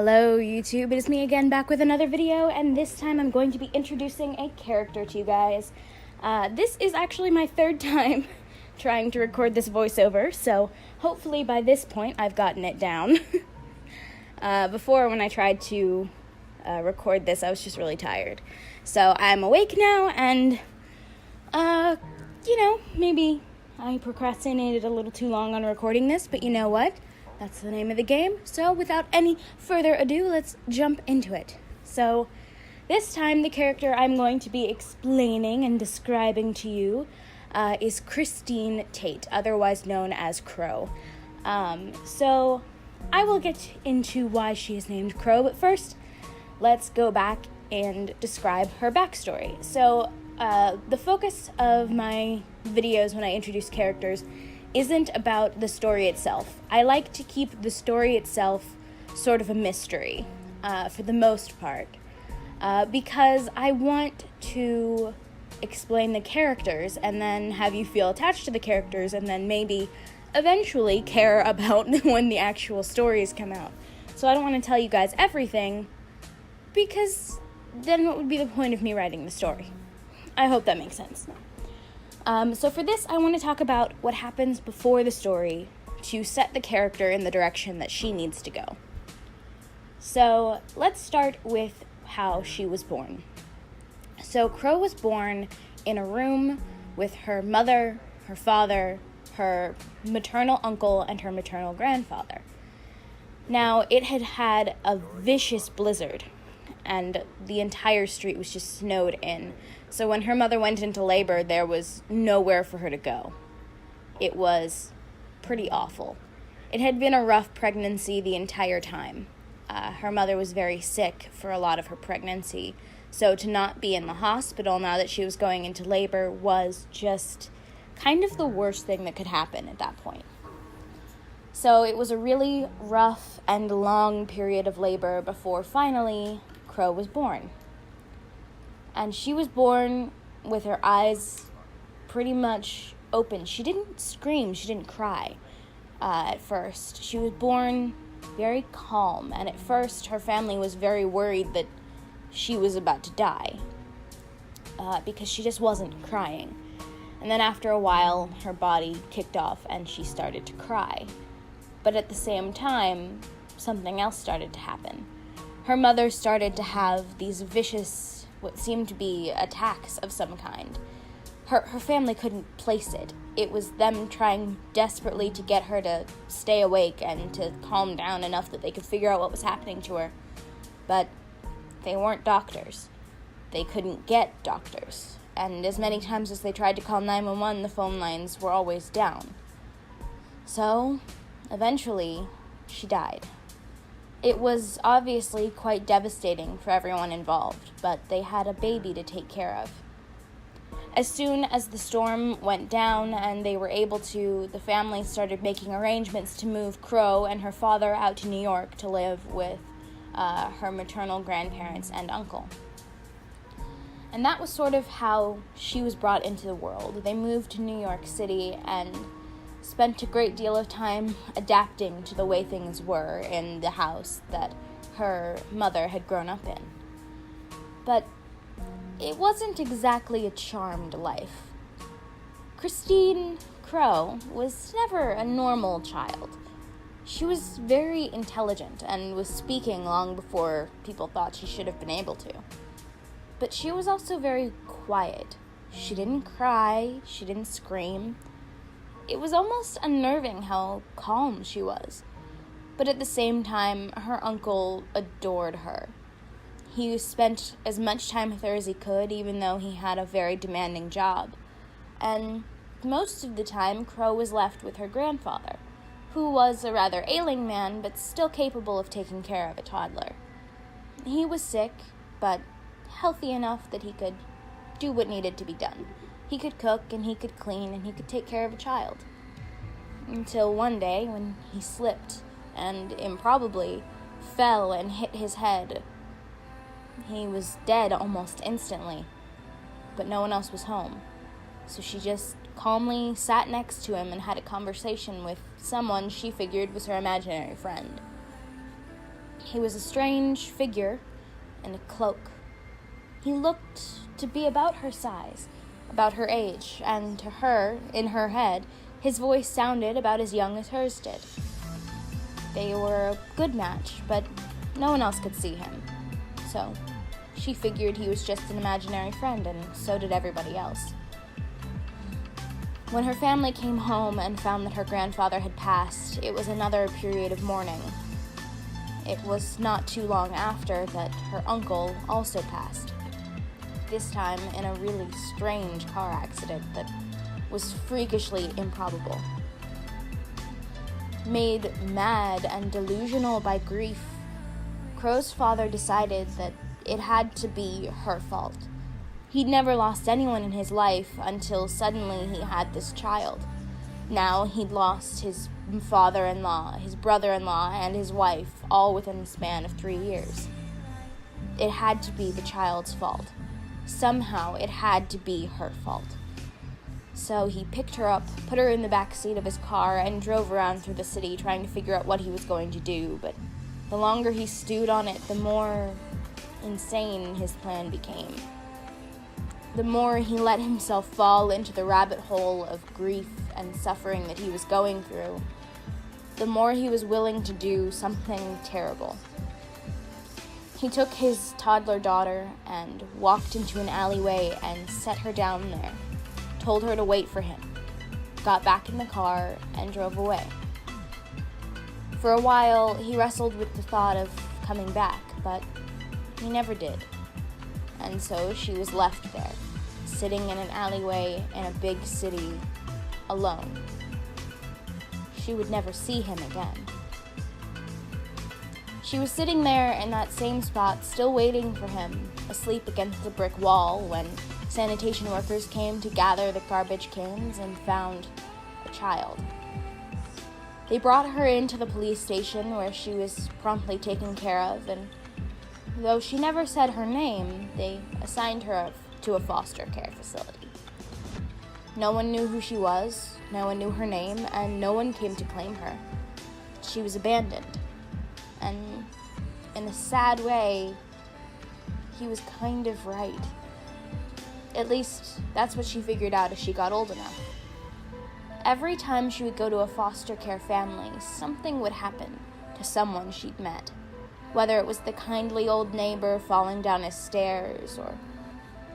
Hello YouTube, it is me again back with another video, and this time I'm going to be introducing a character to you guys. This is actually my third time trying to record this voiceover, so hopefully by this point I've gotten it down. Before, when I tried to record this, I was just really tired. So I'm awake now, and maybe I procrastinated a little too long on recording this, but you know what? That's the name of the game. So without any further ado, let's jump into it. So this time the character I'm going to be explaining and describing to you is Christine Tate, otherwise known as Crow. So I will get into why she is named Crow, but first let's go back and describe her backstory. So the focus of my videos when I introduce characters isn't about the story itself. I like to keep the story itself sort of a mystery, for the most part, because I want to explain the characters and then have you feel attached to the characters and then maybe eventually care about when the actual stories come out. So I don't want to tell you guys everything, because then what would be the point of me writing the story? I hope that makes sense. So for this, I want to talk about what happens before the story to set the character in the direction that she needs to go. So let's start with how she was born. So Crow was born in a room with her mother, her father, her maternal uncle, and her maternal grandfather. Now, it had had a vicious blizzard, and the entire street was just snowed in. So when her mother went into labor, there was nowhere for her to go. It was pretty awful. It had been a rough pregnancy the entire time. Her mother was very sick for a lot of her pregnancy, so to not be in the hospital now that she was going into labor was just kind of the worst thing that could happen at that point. So it was a really rough and long period of labor before finally Crow was born. And she was born with her eyes pretty much open. She didn't scream, she didn't cry at first. She was born very calm, and at first her family was very worried that she was about to die because she just wasn't crying. And then after a while, her body kicked off and she started to cry. But at the same time, something else started to happen. Her mother started to have these vicious, what seemed to be attacks of some kind. Her family couldn't place it. It was them trying desperately to get her to stay awake and to calm down enough that they could figure out what was happening to her. But they weren't doctors. They couldn't get doctors. And as many times as they tried to call 911, the phone lines were always down. So, eventually, she died. It was obviously quite devastating for everyone involved, but they had a baby to take care of. As soon as the storm went down and they were able to, the family started making arrangements to move Crow and her father out to New York to live with her maternal grandparents and uncle. And that was sort of how she was brought into the world. They moved to New York City and spent a great deal of time adapting to the way things were in the house that her mother had grown up in. But it wasn't exactly a charmed life. Christine Crow was never a normal child. She was very intelligent and was speaking long before people thought she should have been able to. But she was also very quiet. She didn't cry, she didn't scream. It was almost unnerving how calm she was. But at the same time, her uncle adored her. He spent as much time with her as he could, even though he had a very demanding job. And most of the time, Crow was left with her grandfather, who was a rather ailing man, but still capable of taking care of a toddler. He was sick, but healthy enough that he could do what needed to be done. He could cook, and he could clean, and he could take care of a child. Until one day, when he slipped and improbably fell and hit his head. He was dead almost instantly, but no one else was home. So she just calmly sat next to him and had a conversation with someone she figured was her imaginary friend. He was a strange figure in a cloak. He looked to be about her size, about her age, and to her, in her head, his voice sounded about as young as hers did. They were a good match, but no one else could see him. So she figured he was just an imaginary friend, and so did everybody else. When her family came home and found that her grandfather had passed, it was another period of mourning. It was not too long after that her uncle also passed, this time in a really strange car accident that was freakishly improbable. Made mad and delusional by grief, Crow's father decided that it had to be her fault. He'd never lost anyone in his life until suddenly he had this child. Now he'd lost his father-in-law, his brother-in-law, and his wife, all within the span of 3 years. It had to be the child's fault. Somehow it had to be her fault. So he picked her up, put her in the back seat of his car, and drove around through the city trying to figure out what he was going to do. But the longer he stewed on it, the more insane his plan became. The more he let himself fall into the rabbit hole of grief and suffering that he was going through, the more he was willing to do something terrible. He took his toddler daughter and walked into an alleyway and set her down there, told her to wait for him, got back in the car, and drove away. For a while, he wrestled with the thought of coming back, but he never did. And so she was left there, sitting in an alleyway in a big city, alone. She would never see him again. She was sitting there in that same spot, still waiting for him, asleep against the brick wall, when sanitation workers came to gather the garbage cans and found a child. They brought her into the police station where she was promptly taken care of, and though she never said her name, they assigned her to a foster care facility. No one knew who she was, no one knew her name, and no one came to claim her. She was abandoned. And in a sad way, he was kind of right. At least, that's what she figured out as she got old enough. Every time she would go to a foster care family, something would happen to someone she'd met. Whether it was the kindly old neighbor falling down his stairs, or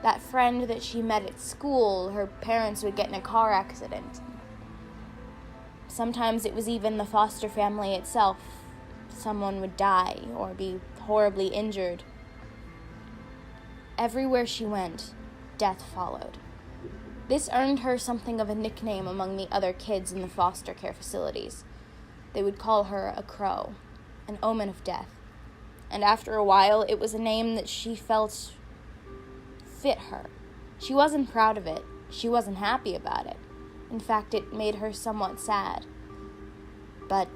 that friend that she met at school, her parents would get in a car accident. Sometimes it was even the foster family itself. Someone would die or be horribly injured. Everywhere she went, death followed. This earned her something of a nickname among the other kids in the foster care facilities. They would call her a crow, an omen of death. And after a while, it was a name that she felt fit her. She wasn't proud of it. She wasn't happy about it. In fact, it made her somewhat sad. But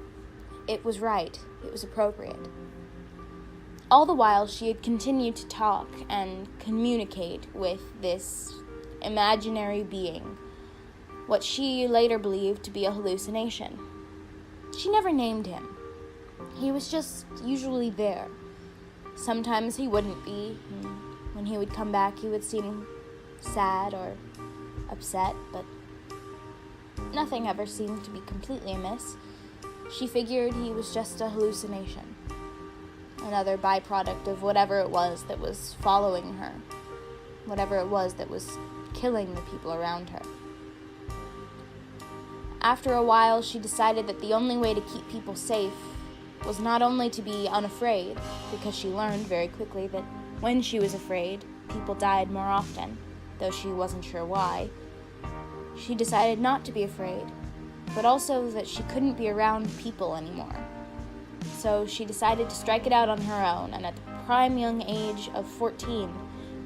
it was right. It was appropriate. All the while, she had continued to talk and communicate with this imaginary being, what she later believed to be a hallucination. She never named him. He was just usually there. Sometimes he wouldn't be. When he would come back, he would seem sad or upset, but nothing ever seemed to be completely amiss. She figured he was just a hallucination, another byproduct of whatever it was that was following her, whatever it was that was killing the people around her. After a while, she decided that the only way to keep people safe was not only to be unafraid, because she learned very quickly that when she was afraid, people died more often, though she wasn't sure why. She decided not to be afraid, but also that she couldn't be around people anymore. So she decided to strike it out on her own, and at the prime young age of 14,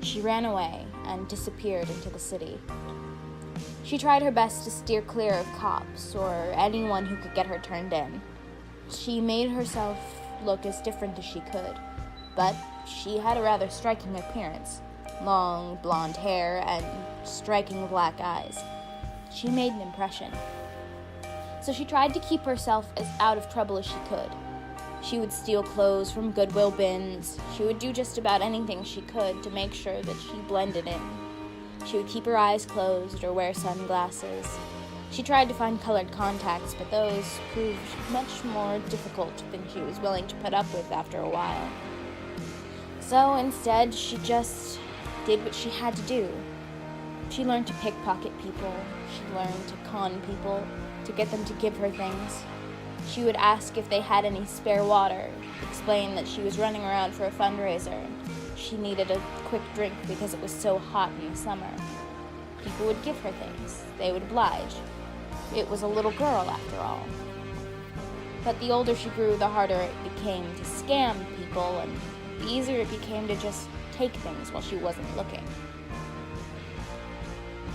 she ran away and disappeared into the city. She tried her best to steer clear of cops or anyone who could get her turned in. She made herself look as different as she could, but she had a rather striking appearance, long blonde hair and striking black eyes. She made an impression. So she tried to keep herself as out of trouble as she could. She would steal clothes from Goodwill bins. She would do just about anything she could to make sure that she blended in. She would keep her eyes closed or wear sunglasses. She tried to find colored contacts, but those proved much more difficult than she was willing to put up with after a while. So instead, she just did what she had to do. She learned to pickpocket people. She learned to con people, to get them to give her things. She would ask if they had any spare water, explain that she was running around for a fundraiser. She needed a quick drink because it was so hot in the summer. People would give her things. They would oblige. It was a little girl, after all. But the older she grew, the harder it became to scam people, and the easier it became to just take things while she wasn't looking.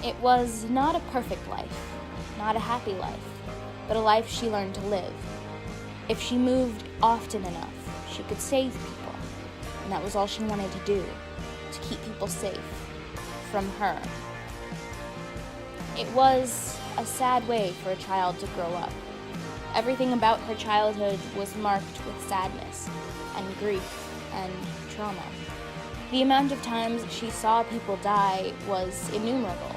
It was not a perfect life, not a happy life, but a life she learned to live. If she moved often enough, she could save people, and that was all she wanted to do, to keep people safe from her. It was a sad way for a child to grow up. Everything about her childhood was marked with sadness and grief and trauma. The amount of times she saw people die was innumerable.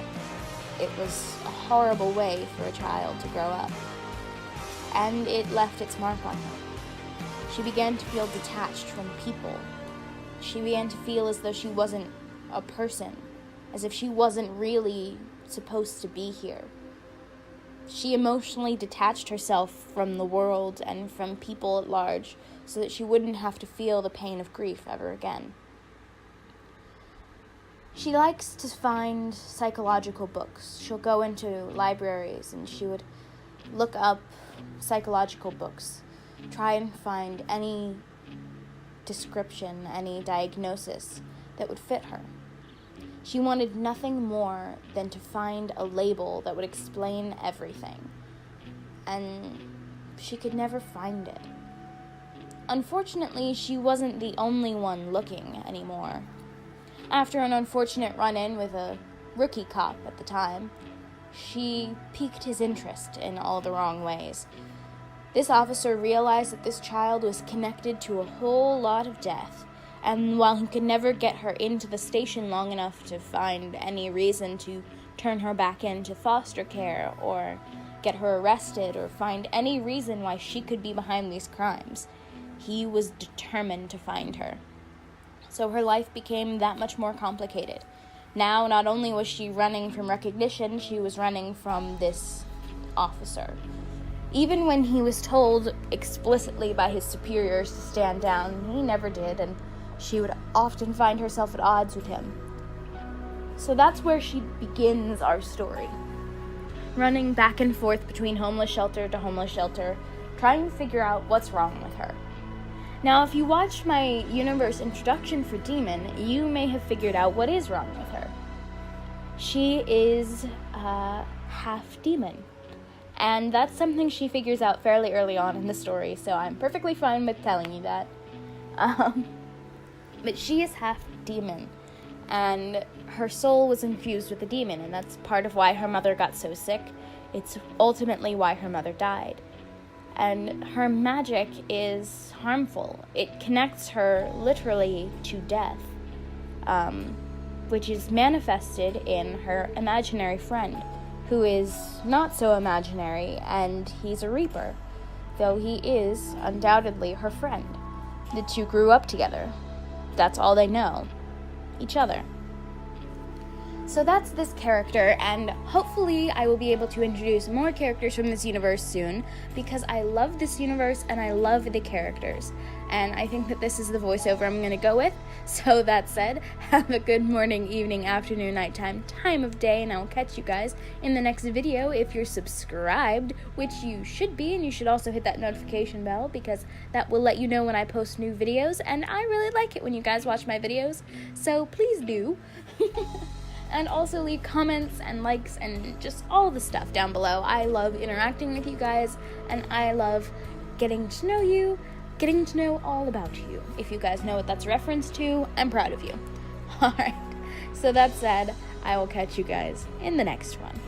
It was a horrible way for a child to grow up, and it left its mark on her. She began to feel detached from people. She began to feel as though she wasn't a person, as if she wasn't really supposed to be here. She emotionally detached herself from the world and from people at large so that she wouldn't have to feel the pain of grief ever again. She likes to find psychological books. She'll go into libraries and she would look up psychological books, try and find any description, any diagnosis that would fit her. She wanted nothing more than to find a label that would explain everything, and she could never find it. Unfortunately, she wasn't the only one looking anymore. After an unfortunate run-in with a rookie cop at the time, she piqued his interest in all the wrong ways. This officer realized that this child was connected to a whole lot of death, and while he could never get her into the station long enough to find any reason to turn her back into foster care or get her arrested or find any reason why she could be behind these crimes, he was determined to find her. So her life became that much more complicated. Now, not only was she running from recognition, she was running from this officer. Even when he was told explicitly by his superiors to stand down, he never did, and she would often find herself at odds with him. So that's where she begins our story. Running back and forth between homeless shelter to homeless shelter, trying to figure out what's wrong with her. Now, if you watched my universe introduction for Demon, you may have figured out what is wrong with her. She is half demon. And that's something she figures out fairly early on in the story, so I'm perfectly fine with telling you that. But she is half demon, and her soul was infused with a demon, and that's part of why her mother got so sick. It's ultimately why her mother died. And her magic is harmful. It connects her literally to death, which is manifested in her imaginary friend, who is not so imaginary, and he's a reaper, though he is undoubtedly her friend. The two grew up together. That's all they know. Each other. So that's this character, and hopefully I will be able to introduce more characters from this universe soon, because I love this universe and I love the characters. And I think that this is the voiceover I'm going to go with. So that said, have a good morning, evening, afternoon, nighttime, time of day, and I will catch you guys in the next video if you're subscribed, which you should be, and you should also hit that notification bell because that will let you know when I post new videos, and I really like it when you guys watch my videos, so please do. And also leave comments and likes and just all the stuff down below. I love interacting with you guys, and I love getting to know you, getting to know all about you. If you guys know what that's a reference to, I'm proud of you. Alright, so that said, I will catch you guys in the next one.